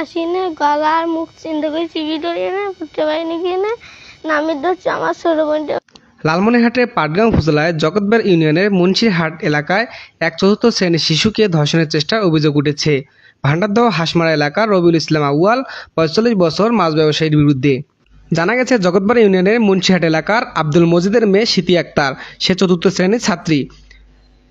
আসিনে গলা আর মুখ চিন্তা করে চিবি ধরিয়ে না ফুটতে পারিনি গিয়ে না নামের ধরছে আমার ছোট বোনটা। লালমনিরহাটের পাটগ্রাম উপজেলায় জগৎবার ইউনিয়নের মুন্সিরহাট এলাকায় এক চতুর্থ শ্রেণীর শিশুকে ধর্ষণের চেষ্টার অভিযোগ উঠেছে ভান্ডারদহ হাসমারা এলাকার রবিউল ইসলাম আউয়াল ৪৫ বছর মাছ ব্যবসায়ীর বিরুদ্ধে। জানা গেছে জগৎবার ইউনিয়নের মুন্সিরহাট এলাকার আব্দুল মজিদের মেয়ে সিতি আক্তার, সে চতুর্থ শ্রেণীর ছাত্রী।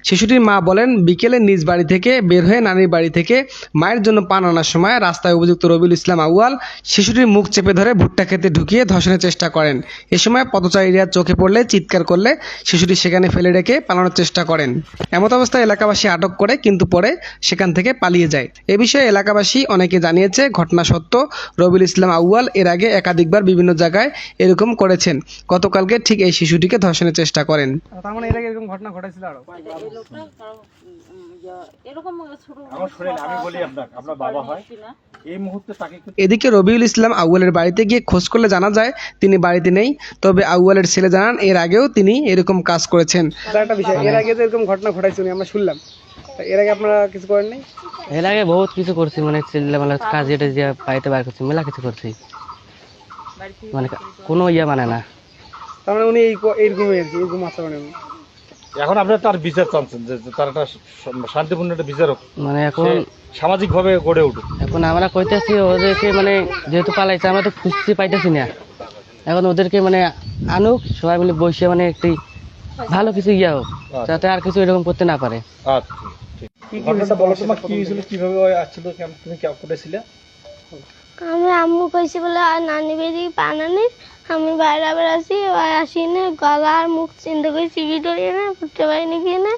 শিশুটির মা বলেন, বিকেলে নিজ বাড়ি থেকে বের হয়ে নানির বাড়ি থেকে মায়ের জন্য পান আনার সময় রাস্তায় অভিযুক্ত রবিউল ইসলাম আউয়াল শিশুটির মুখ চেপে ধরে ভুট্টা খেতে ঢুকিয়ে ধর্ষণের চেষ্টা করেন। এ সময় পথচারীরা চোখে পড়লে চিৎকার করলে শিশুটি সেখানে ফেলে রেখে পালানোর চেষ্টা করেন। এমত অবস্থায় এলাকাবাসী আটক করে কিন্তু পরে সেখান থেকে পালিয়ে যায়। এ বিষয়ে এলাকাবাসী অনেকে জানিয়েছে ঘটনা সত্য। রবিউল ইসলাম আউয়াল এর আগে একাধিকবার বিভিন্ন জায়গায় এরকম করেছেন। গতকালকে ঠিক এই শিশুটিকে ধর্ষণের চেষ্টা করেন। তার মানে এর আগে এরকম ঘটনা ঘটেছিল আরো। এদিকে রবিউল ইসলাম আউয়ালের বাড়িতে গিয়ে খোঁজ করলে জানা যায় তিনি বাড়িতে নেই। তবে আউয়ালের ছেলে জানান এর আগেও তিনি এরকম কাজ করেছেন। একটা বিষয়, এর আগে এরকম ঘটনা ঘটাইছে আমরা শুনলাম, এর আগে আপনারা কিছু করেন নাই? এর আগে বহুত কিছু করছি, মানে ছেলেবেলা কাজ এটা যে বাড়িতে বার করছি, মেলা কিছু করছি, মানে কোনো ইয়ে মানে না। তার মানে উনি এইরকম আচরণ। এখন আপনারা তার বিচার চাচ্ছেন যে তার একটা শান্তিপূর্ণ একটা বিচার হোক, মানে এখন সামাজিকভাবে গড়ে উঠুক। এখন আমরা কইতেছি ওদেরকে, মানে যেহেতু পালাইছে আমরা তো খুঁজতে পাইতেছি না, এখন ওদেরকে মানে আনুক, সবাই মিলে বসে মানে একটি ভালো কিছু ইয়া হোক, যাতে আর কিছু এরকম করতে না পারে। আচ্ছা, ঠিক ঘটনাটা বলো, তোমার কি হয়েছিল, কিভাবে আসছিল, তুমি কি করেছিলে? আমি আম্মু কইছি বলে আর নানি বেরিয়ে পানানি আমি বাইরে আবার আসি না গলা আর মুখ চিন্তা করে চিবি ধরিয়ে না ফুটতে পারিনি গিয়ে না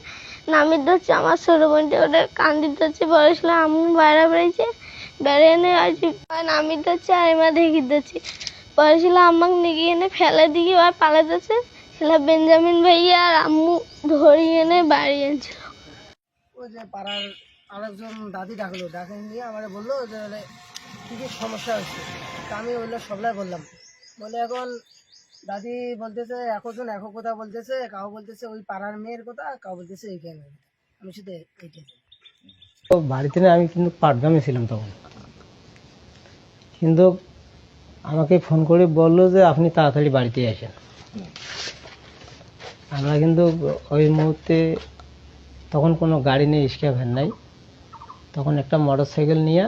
নামের ধরছে আমার ছোট বোনটা ওটা কান্দি ধরছে বলেছিল আম্মু বাইরে বেড়াইছে বেড়ে এনে আসি নামির ধরছে আর এবার দেখি ধরছি বলেছিল আমাকে নিয়ে গিয়ে এনে ফেলে দিয়ে আর পালা যাচ্ছে সেটা বেঞ্জামিন ভাইয়া আর আম্মু ধরিয়ে এনে বাড়ি আনছিল। ওই যে পাড়ার আরেকজন দাদি ডাকলো, ডাকে নিয়ে আমার বললো যে কী কী সমস্যা হচ্ছে। তা আমি ওইগুলো সবলাই বললাম, বলে এখন দাদি বলতেছে একজন এক কথা বলতেছে, কাউ বলতেছে ওই পাড়ার মেয়ের কথা, কাউ বলতেছে এইখানে। আমি শুধু এইটাই তো বাড়িতে না, আমি কিন্তু পাটগ্রামে ছিলাম তখন, কিন্তু আমাকে ফোন করে বললো যে আপনি তাড়াতাড়ি বাড়িতে আসেন। আমরা কিন্তু ওই মুহূর্তে তখন কোনো গাড়ি নেই, রিক্সা ভ্যান নাই, তখন একটা মোটর সাইকেল নিয়ে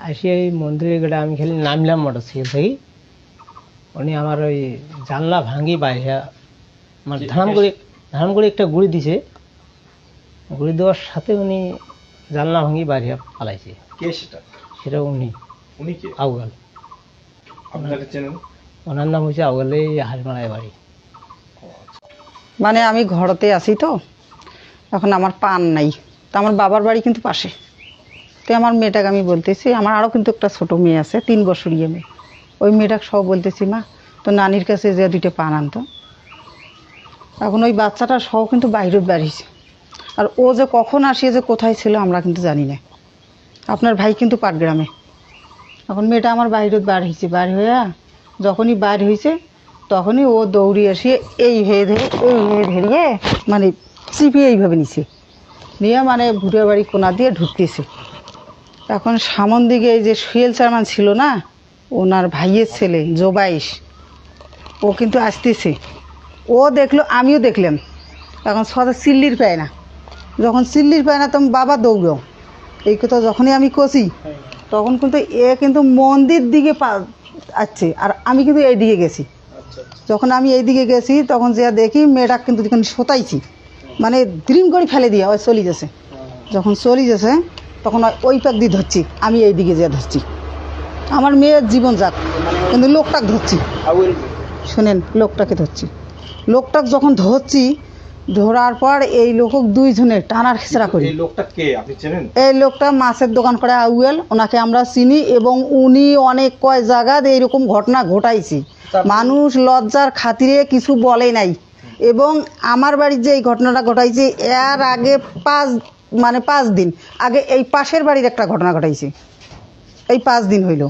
আসি এই মন্দিরের গেটে আমি খালি নামলাম মোটর সাইকেল থেকে, উনি আমার ওই জানলা ভাঙি বাইরে আমার ধাম করে একটা গুড়ি দিছে, গুড়ি দেওয়ার সাথে উনি জানলা ভাঙি বাইরে পালাইছে। কে সেটা? সেটা উনি কে? আউয়াল। আপনাকে চেনেন? ওনার নাম হচ্ছে আউয়ালে হাসমারায় বাড়ি। মানে আমি ঘরতে আছি তো, এখন আমার পান নাই, তো আমার বাবার বাড়ি কিন্তু পাশে। তো আমার মেয়েটাকে আমি বলতেছি, আমার আরও কিন্তু একটা ছোটো মেয়ে আছে 3 বছরের মেয়ে, ওই মেয়েটাকে সব বলতেছি মা তো নানির কাছে যে 2টা পান আনতো। এখন ওই বাচ্চাটা সব কিন্তু বাইরে বেরিয়েছে, আর ও যে কখন আসিয়ে যে কোথায় ছিল আমরা কিন্তু জানি না। আপনার ভাই কিন্তু পাটগ্রামে। এখন মেয়েটা আমার বাইরে বার হয়েছে, বার হয়ে যখনই বার হয়েছে তখনই ও দৌড়ি আসিয়ে এই হয়ে ধরিয়ে মানে চিপিয়ে এইভাবে নিছে, নিয়ে মানে ভুটের বাড়ি কোনা দিয়ে ঢুকতেছে। এখন সামন দিকে এই যে সুয়েল চেয়ারম্যান ছিল না, ওনার ভাইয়ের ছেলে জোবাইশ, ও কিন্তু আসতেছে, ও দেখলো আমিও দেখলাম। এখন সদা চিল্লির পায় না, যখন চিল্লির পায় না তখন বাবা দৌড়ো, এই কথা যখনই আমি কষি তখন কিন্তু এ কিন্তু মন্দির দিকে আসছে, আর আমি কিন্তু এই দিকে গেছি। যখন আমি এই দিকে গেছি তখন যে দেখি মেয়েটা কিন্তু যখন শোতাইছি মানে ড্রিম করে ফেলে দিয়ে ওই চলি গেছে। যখন চলি গেছে তখন ওই পাক দিয়ে ধরছি, আমি এই দিকে যেয়ে ধরছি, আমার মেয়ের জীবন যাক, কিন্তু লোকটাকে ধরছি। শোনেন, লোকটাকে ধরছি, লোকটাকে যখন ধরছি, ধরার পর এই লোক 2 জনের টানার খেচড়া করি। এই লোকটা কে, আপনি চেনেন? এই লোকটা মাছের দোকান করে আউয়াল, ওনাকে আমরা চিনি, এবং উনি অনেক কয় জায়গায় এইরকম ঘটনা ঘটাইছি, মানুষ লজ্জার খাতিরে কিছু বলে নাই। এবং আমার বাড়ির যে এই ঘটনাটা ঘটাইছে এর আগে 5 দিন আগে এই পাশের বাড়ির একটা ঘটনা ঘটাইছে, এই 5 দিন হইল,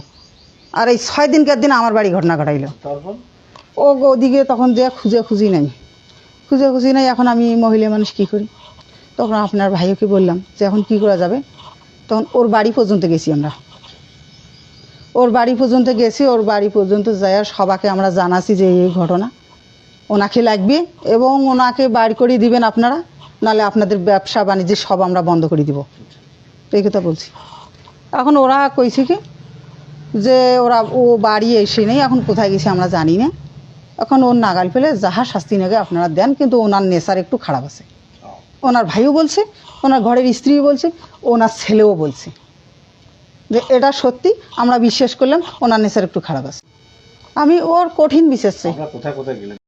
আর এই 6 দিনকার দিন আমার বাড়ি ঘটনা ঘটাইলো। ও ওদিকে তখন যে খুঁজি নাই। এখন আমি মহিলা মানুষ কী করি, তখন আপনার ভাইকে বললাম যে এখন কী করা যাবে। তখন ওর বাড়ি পর্যন্ত গেছি আমরা, ওর বাড়ি পর্যন্ত গেছি, ওর বাড়ি পর্যন্ত যাই সবাইকে আমরা জানাছি যে এই ঘটনা, ওনাকে লাগবে এবং ওনাকে বাড়ি করে দিবেন আপনারা, নাহলে আপনাদের ব্যবসা বাণিজ্য সব আমরা বন্ধ করে দিব, এই কথা বলছি। এখন ওরা কইছে কি যে ও বাড়ি এসে নেই, এখন কোথায় গেছে আমরা জানি না, এখন ওর নাগাল পেলে যাহা শাস্তি নাগে আপনারা দেন, কিন্তু ওনার নেশার একটু খারাপ আছে, ওনার ভাইও বলছে, ওনার ঘরের স্ত্রীও বলছে, ওনার ছেলেও বলছে যে এটা সত্যি, আমরা বিশ্বাস করলাম ওনার নেশার একটু খারাপ আছে। আমি ওর কঠিন বিশ্বাস চাই। কোথায় কোথায় গেলেন?